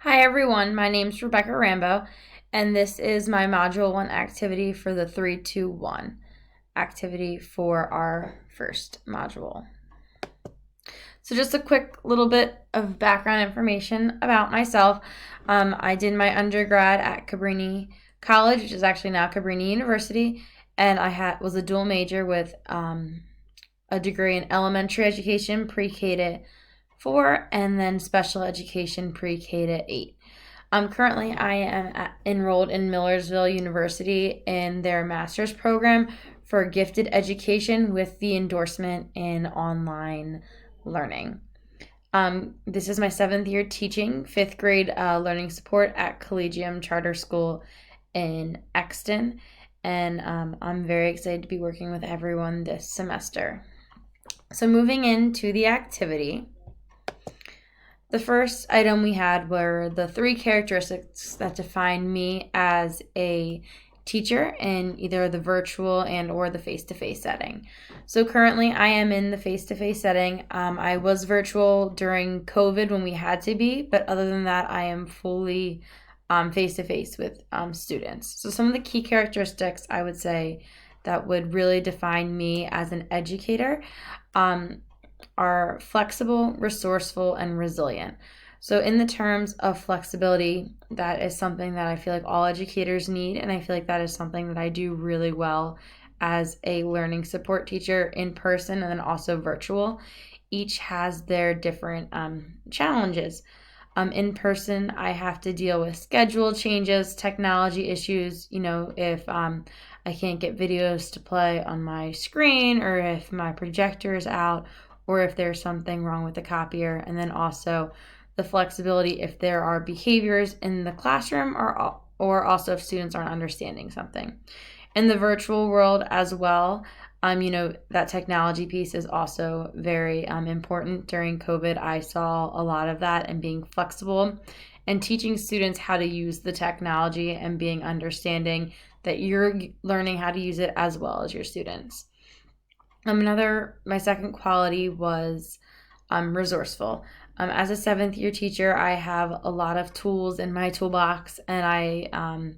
Hi everyone, my name's Rebecca Rambo, and this is my Module 1 activity for the 3-2-1 activity for our first module. So just a quick little bit of background information about myself. I did my undergrad at Cabrini College, which is actually now Cabrini University, and I was a dual major with a degree in elementary education, pre-K to 4, and then special education pre-K to 8. Currently, I am enrolled in Millersville University in their master's program for gifted education with the endorsement in online learning. This is my 7th year teaching 5th grade learning support at Collegium Charter School in Exton, and I'm very excited to be working with everyone this semester. So moving into the activity, the first item we had were the 3 characteristics that define me as a teacher in either the virtual and or the face-to-face setting. So currently I am in the face-to-face setting. I was virtual during COVID when we had to be, but other than that, I am fully face-to-face with students. So some of the key characteristics I would say that would really define me as an educator are flexible, resourceful, and resilient. So in the terms of flexibility, that is something that I feel like all educators need, and I feel like that is something that I do really well as a learning support teacher in person and then also virtual. Each has their different challenges. In person, I have to deal with schedule changes, technology issues, if I can't get videos to play on my screen, or if my projector is out, or if there's something wrong with the copier, and then also the flexibility if there are behaviors in the classroom or also if students aren't understanding something. In the virtual world as well, that technology piece is also very important. During COVID, I saw a lot of that, and being flexible and teaching students how to use the technology and being understanding that you're learning how to use it as well as your students. My second quality was resourceful. As a 7th year teacher, I have a lot of tools in my toolbox, and I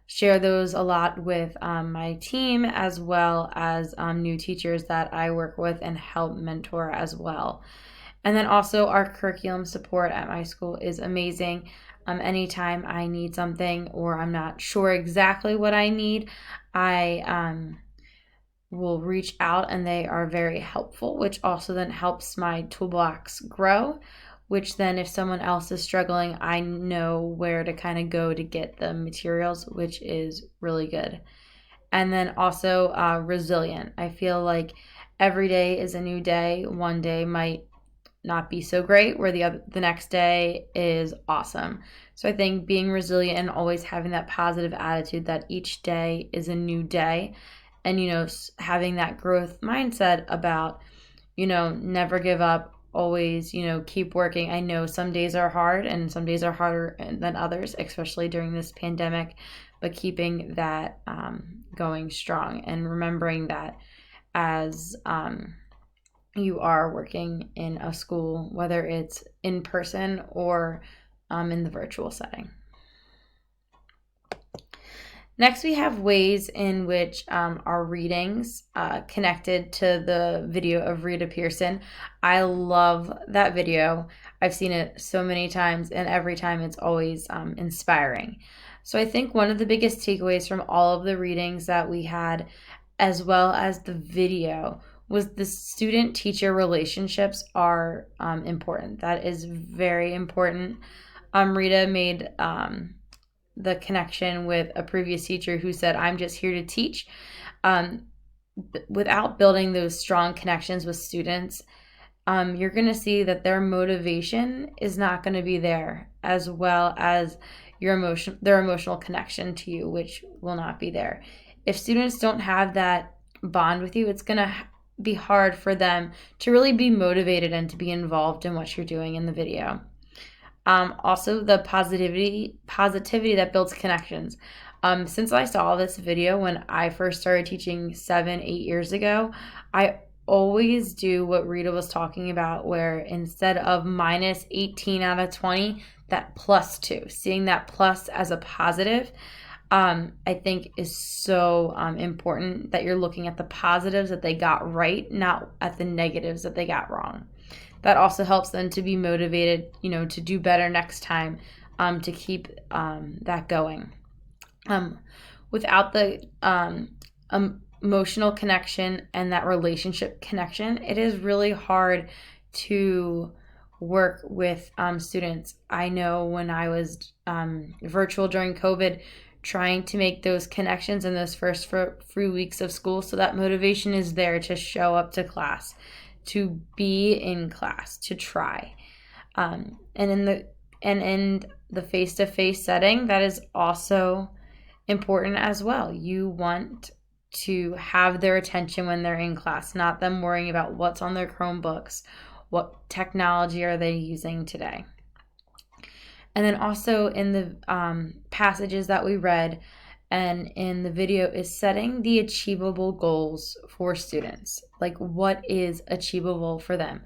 share those a lot with my team as well as new teachers that I work with and help mentor as well. And then also our curriculum support at my school is amazing. Anytime I need something or I'm not sure exactly what I need, I will reach out, and they are very helpful, which also then helps my toolbox grow, which then if someone else is struggling, I know where to kind of go to get the materials, which is really good. And then also resilient. I feel like every day is a new day. One day might not be so great, where the next day is awesome. So I think being resilient and always having that positive attitude that each day is a new day, and having that growth mindset about never give up, always keep working. I know some days are hard and some days are harder than others, especially during this pandemic, but keeping that going strong and remembering that as you are working in a school, whether it's in person or in the virtual setting. Next, we have ways in which our readings connected to the video of Rita Pearson. I love that video. I've seen it so many times, and every time it's always inspiring. So I think one of the biggest takeaways from all of the readings that we had, as well as the video, was the student-teacher relationships are important. That is very important. Rita made the connection with a previous teacher who said, "I'm just here to teach." Without building those strong connections with students, you're going to see that their motivation is not going to be there, as well as their emotional connection to you, which will not be there. If students don't have that bond with you, it's going to be hard for them to really be motivated and to be involved in what you're doing in the video. Also, the positivity that builds connections. Since I saw this video when I first started teaching 7-8 years ago, I always do what Rita was talking about, where instead of minus 18 out of 20, that +2, seeing that plus as a positive, I think is so important, that you're looking at the positives that they got right, not at the negatives that they got wrong. That also helps them to be motivated, to do better next time, to keep that going. Without the emotional connection and that relationship connection, it is really hard to work with students. I know when I was virtual during COVID, trying to make those connections in those first few weeks of school, so that motivation is there to show up to class, to be in class, to try. And in the face-to-face setting, that is also important as well. You want to have their attention when they're in class, not them worrying about what's on their Chromebooks, what technology are they using today. And then also in the passages that we read and in the video is setting the achievable goals for students. Like, what is achievable for them?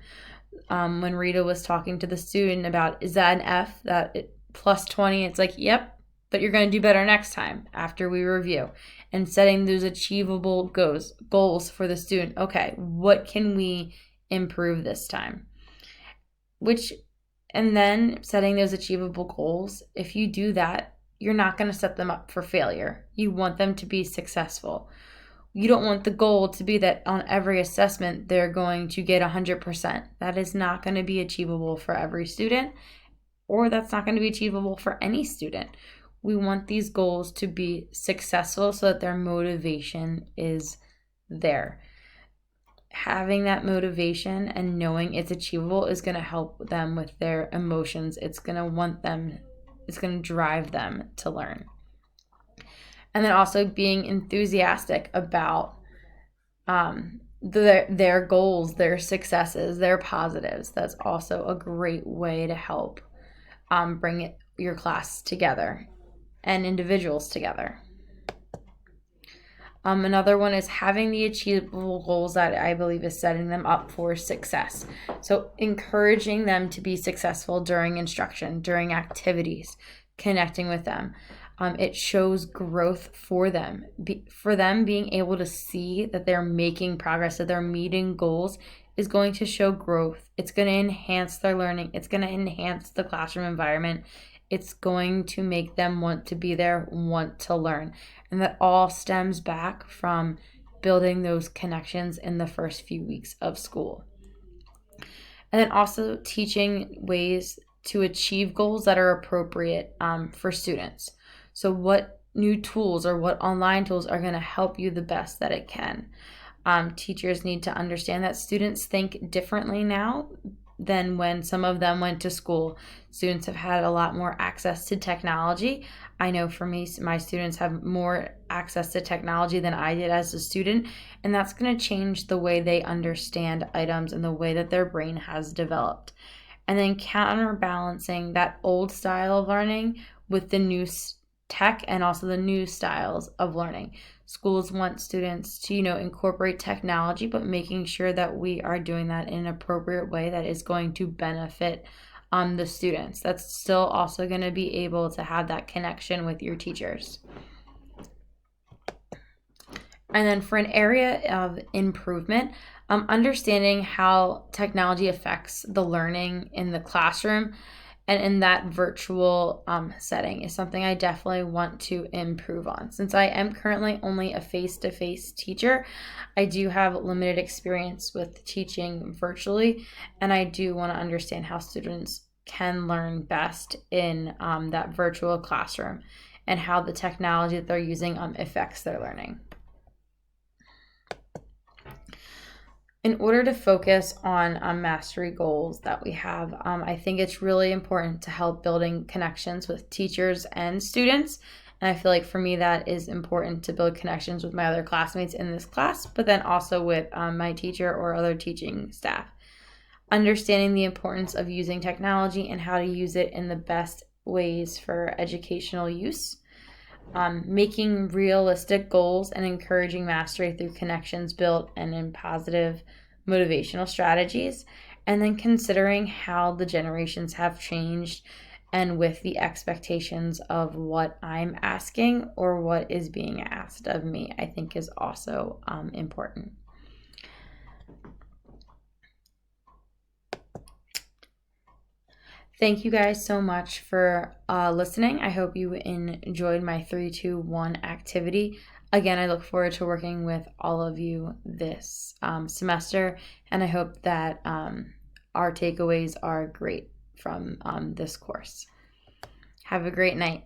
When Rita was talking to the student about, is that an F, that +20? It's like, yep, but you're going to do better next time after we review. And setting those achievable goals for the student. Okay, what can we improve this time? And then setting those achievable goals, if you do that, you're not going to set them up for failure. You want them to be successful. You don't want the goal to be that on every assessment they're going to get 100%. That is not going to be achievable for every student, or that's not going to be achievable for any student. We want these goals to be successful so that their motivation is there. Having that motivation and knowing it's achievable is going to help them with their emotions. It's going to drive them to learn. And then also being enthusiastic about their goals, their successes, their positives. That's also a great way to help bring your class together and individuals together. Another one is having the achievable goals that I believe is setting them up for success. So encouraging them to be successful during instruction, during activities, connecting with them. It shows growth for them. For them, being able to see that they're making progress, that they're meeting goals, is going to show growth. It's going to enhance their learning. It's going to enhance the classroom environment. It's going to make them want to be there, want to learn. And that all stems back from building those connections in the first few weeks of school. And then also teaching ways to achieve goals that are appropriate for students. So what new tools or what online tools are going to help you the best that it can. Teachers need to understand that students think differently now than when some of them went to school. Students have had a lot more access to technology. I know for me, my students have more access to technology than I did as a student, and that's going to change the way they understand items and the way that their brain has developed. And then counterbalancing that old style of learning with the new tech and also the new styles of learning. Schools want students to, incorporate technology, but making sure that we are doing that in an appropriate way that is going to benefit the students. That's still also going to be able to have that connection with your teachers. And then for an area of improvement, understanding how technology affects the learning in the classroom and in that virtual setting is something I definitely want to improve on. Since I am currently only a face-to-face teacher, I do have limited experience with teaching virtually, and I do want to understand how students can learn best in that virtual classroom and how the technology that they're using affects their learning. In order to focus on mastery goals that we have, I think it's really important to help building connections with teachers and students. And I feel like for me that is important to build connections with my other classmates in this class, but then also with my teacher or other teaching staff. Understanding the importance of using technology and how to use it in the best ways for educational use. Making realistic goals and encouraging mastery through connections built and in positive motivational strategies, and then considering how the generations have changed and with the expectations of what I'm asking or what is being asked of me, I think is also important. Thank you guys so much for listening. I hope you enjoyed my 3-2-1 activity. Again, I look forward to working with all of you this semester, and I hope that our takeaways are great from this course. Have a great night.